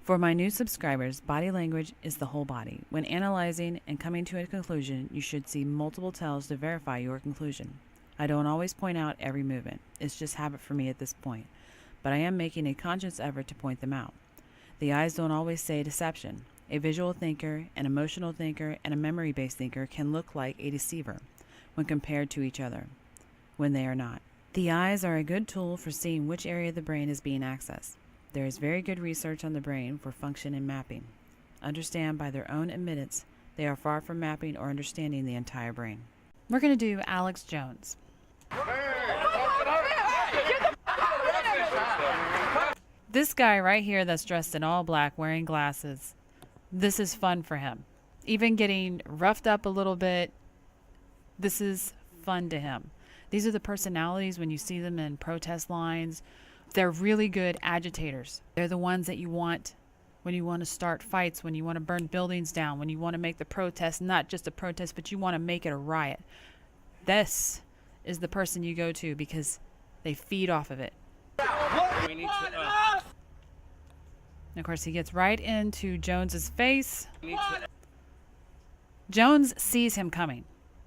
For my new subscribers, body language is the whole body. When analyzing and coming to a conclusion, you should see multiple tells to verify your conclusion. I don't always point out every movement. It's just habit for me at this point. But I am making a conscious effort to point them out. The eyes don't always say deception. A visual thinker, an emotional thinker, and a memory-based thinker can look like a deceiver when compared to each other, when they are not. The eyes are a good tool for seeing which area of the brain is being accessed. There is very good research on the brain for function and mapping. Understand by their own admittance, they are far from mapping or understanding the entire brain. We're going to do Alex Jones. This guy right here that's dressed in all black, wearing glasses, this is fun for him. Even getting roughed up a little bit, this is fun to him. These are the personalities when you see them in protest lines. They're really good agitators. They're the ones that you want when you want to start fights, when you want to burn buildings down, when you want to make the protest not just a protest, but you want to make it a riot. This is the person you go to because they feed off of it. And of course, he gets right into Jones's face. Jones sees him coming.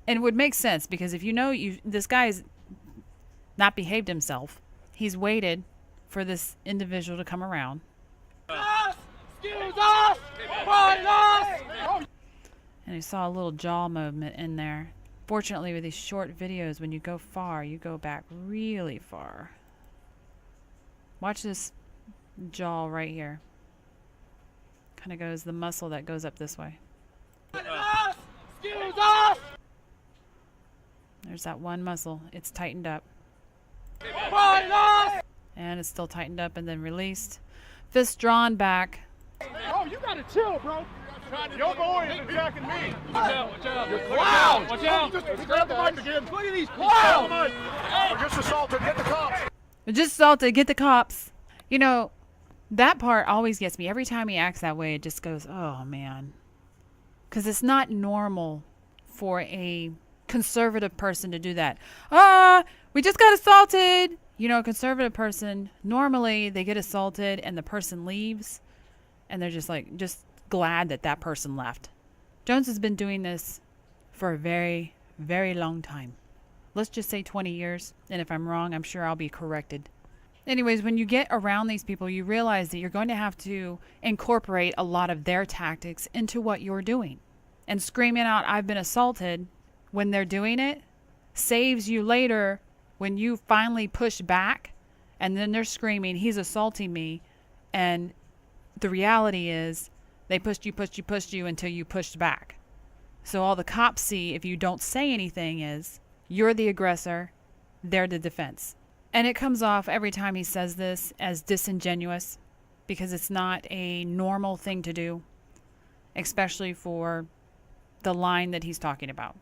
And it would make sense because if you know this guy's not behaved himself, he's waited for this individual to come around. Excuse us! Fight us! And he saw a little jaw movement in there. Fortunately, with these short videos, when you go far, you go back really far. Watch this jaw right here. Kind of goes the muscle that goes up this way. Excuse us! There's that one muscle. It's tightened up. Fight us! And it's still tightened up and then released. Fist drawn back. Oh, you gotta chill, bro. Your boy is attacking me. Watch out, watch out. You're clowns. Watch out. Just grab the mic again. Look at these clowns. We're just assaulted. Get the cops. Just assaulted. Get the cops. You know, that part always gets me. Every time he acts that way, it just goes, oh, man. Because it's not normal for a conservative person to do that. We just got assaulted. You know, a conservative person, normally they get assaulted and the person leaves. And they're just glad that that person left. Jones has been doing this for a very, very long time. Let's just say 20 years. And if I'm wrong, I'm sure I'll be corrected. Anyways, when you get around these people, you realize that you're going to have to incorporate a lot of their tactics into what you're doing. And screaming out, I've been assaulted, when they're doing it, saves you later when you finally push back. And then they're screaming, he's assaulting me. And the reality is they pushed you until you pushed back. So all the cops see if you don't say anything is you're the aggressor, they're the defense. And it comes off every time he says this as disingenuous because it's not a normal thing to do, especially for the line that he's talking about.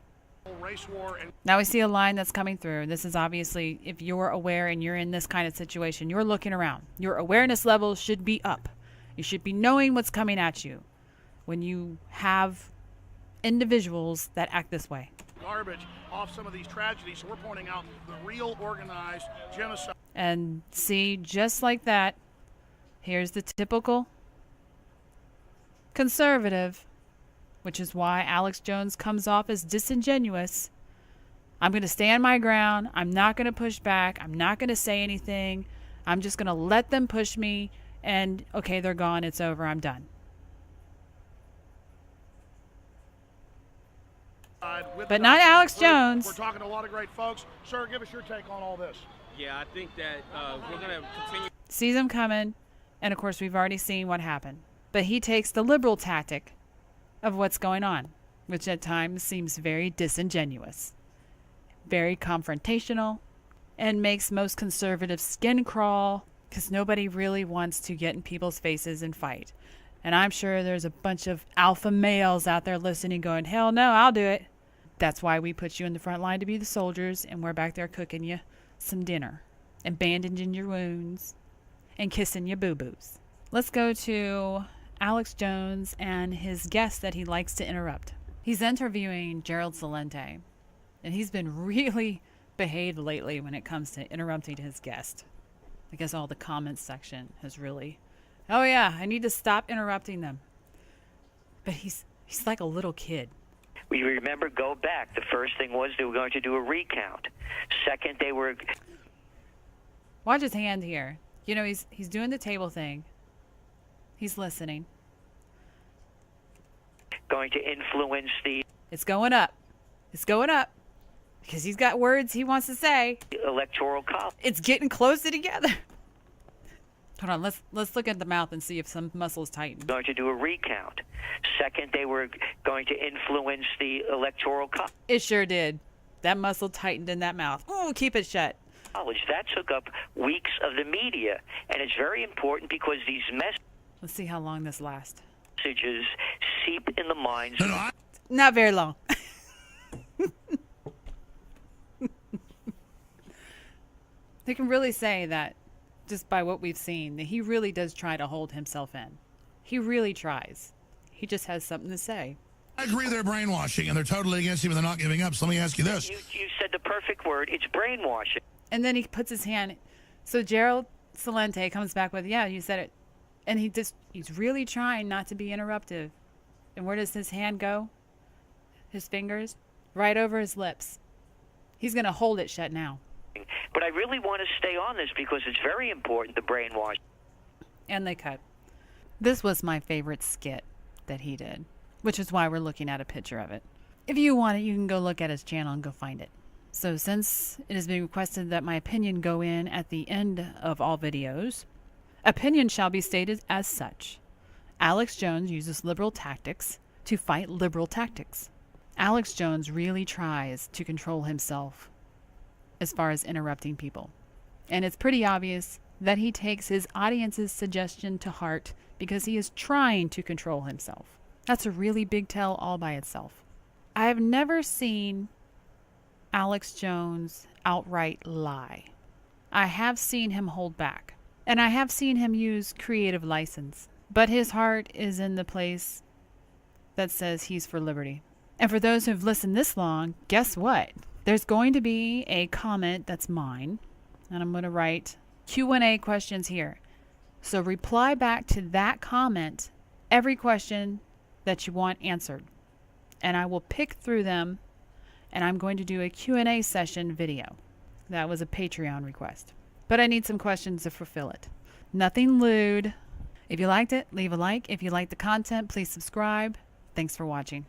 Now we see a line that's coming through. This is obviously, if you're aware and you're in this kind of situation, you're looking around. Your awareness level should be up. You should be knowing what's coming at you when you have individuals that act this way. Garbage off some of these tragedies, so we're pointing out the real organized genocide. And see, just like that, here's the typical conservative, which is why Alex Jones comes off as disingenuous. I'm going to stand my ground. I'm not going to push back. I'm not going to say anything. I'm just going to let them push me. And, okay, they're gone. It's over. I'm done. But not Alex Jones. We're talking to a lot of great folks. Sir, give us your take on all this. Yeah, I think that we're going to continue. Sees him coming. And, of course, we've already seen what happened. But he takes the liberal tactic of what's going on, which at times seems very disingenuous, very confrontational, and makes most conservatives skin crawl because nobody really wants to get in people's faces and fight. And I'm sure there's a bunch of alpha males out there listening going, hell no, I'll do it. That's why we put you in the front line to be the soldiers, and we're back there cooking you some dinner and bandaging your wounds and kissing your boo-boos. Let's go to Alex Jones and his guest that he likes to interrupt. He's interviewing Gerald Celente, and he's been really behaved lately when it comes to interrupting his guest. I guess all the comments section has really Oh yeah, I need to stop interrupting them. But he's like a little kid. We remember, go back. The first thing was they were going to do a recount. Second, they were Watch his hand here. You know, he's doing the table thing. He's listening. going to influence the It's going up. It's going up. Because he's got words he wants to say. electoral college. It's getting closer together. Hold on, let's look at the mouth and see if some muscles tighten. Going to do a recount. Second, they were going to influence the electoral It sure did. That muscle tightened in that mouth. Ooh, keep it shut. college. That took up weeks of the media, and it's very important because these Let's see how long this lasts. messages seep in the minds. Not very long. They can really say that just by what we've seen, that he really does try to hold himself in. He really tries. He just has something to say. I agree they're brainwashing and they're totally against him and they're not giving up. So let me ask you this. You said the perfect word. It's brainwashing. And then he puts his hand. So Gerald Celente comes back with, yeah, you said it. And he's really trying not to be interruptive. And where does his hand go? His fingers? Right over his lips. He's going to hold it shut now. But I really want to stay on this because it's very important, the brainwashing. And they cut. This was my favorite skit that he did, which is why we're looking at a picture of it. If you want it, you can go look at his channel and go find it. So since it has been requested that my opinion go in at the end of all videos, opinion shall be stated as such. Alex Jones uses liberal tactics to fight liberal tactics. Alex Jones really tries to control himself as far as interrupting people. And it's pretty obvious that he takes his audience's suggestion to heart because he is trying to control himself. That's a really big tell all by itself. I have never seen Alex Jones outright lie. I have seen him hold back. And I have seen him use creative license. But his heart is in the place that says he's for liberty. And for those who've listened this long, guess what? There's going to be a comment that's mine, and I'm going to write Q&A questions here. So reply back to that comment every question that you want answered, and I will pick through them, and I'm going to do a Q&A session video. That was a Patreon request, but I need some questions to fulfill it. Nothing lewd. If you liked it, leave a like. If you like the content, please subscribe. Thanks for watching.